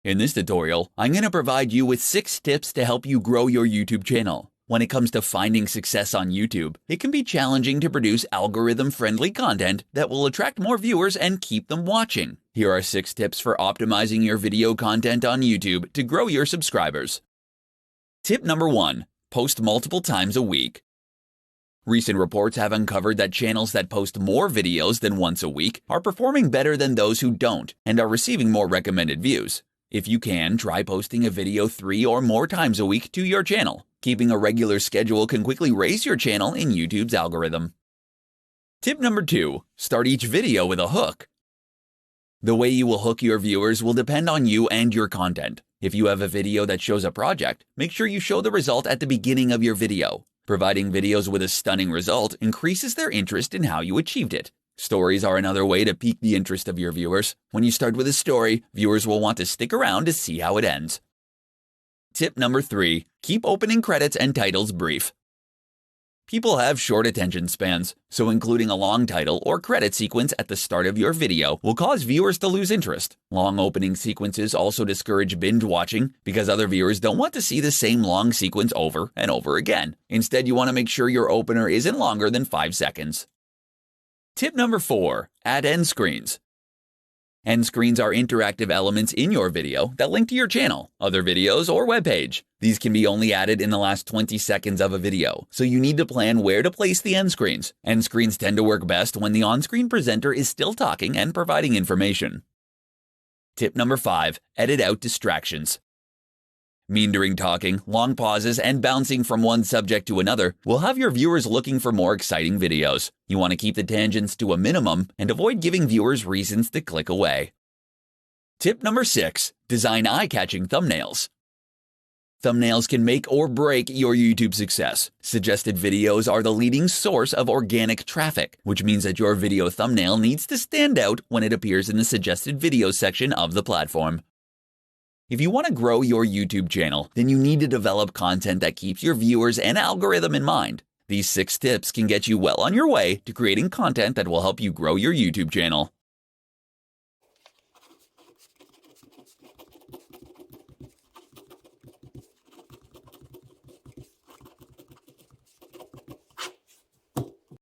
In this tutorial, I'm going to provide you with 6 tips to help you grow your YouTube channel. When it comes to finding success on YouTube, it can be challenging to produce algorithm-friendly content that will attract more viewers and keep them watching. Here are 6 tips for optimizing your video content on YouTube to grow your subscribers. Tip number 1. Post multiple times a week. Recent reports have uncovered that channels that post more videos than once a week are performing better than those who don't and are receiving more recommended views. If you can, try posting a video 3 or more times a week to your channel. Keeping a regular schedule can quickly raise your channel in YouTube's algorithm. Tip number 2. Start each video with a hook. The way you will hook your viewers will depend on you and your content. If you have a video that shows a project, make sure you show the result at the beginning of your video. Providing videos with a stunning result increases their interest in how you achieved it. Stories are another way to pique the interest of your viewers. When you start with a story, viewers will want to stick around to see how it ends. Tip number 3. Keep opening credits and titles brief. People have short attention spans, so including a long title or credit sequence at the start of your video will cause viewers to lose interest. Long opening sequences also discourage binge watching because other viewers don't want to see the same long sequence over and over again. Instead, you want to make sure your opener isn't longer than 5 seconds. Tip number 4. Add end screens. End screens are interactive elements in your video that link to your channel, other videos, or webpage. These can be only added in the last 20 seconds of a video, so you need to plan where to place the end screens. End screens tend to work best when the on-screen presenter is still talking and providing information. Tip number 5. Edit out distractions. Meandering talking, long pauses, and bouncing from one subject to another will have your viewers looking for more exciting videos. You want to keep the tangents to a minimum and avoid giving viewers reasons to click away. Tip number 6. Design eye-catching thumbnails. Thumbnails can make or break your YouTube success. Suggested videos are the leading source of organic traffic, which means that your video thumbnail needs to stand out when it appears in the suggested videos section of the platform. If you want to grow your YouTube channel, then you need to develop content that keeps your viewers and algorithm in mind. These 6 tips can get you well on your way to creating content that will help you grow your YouTube channel.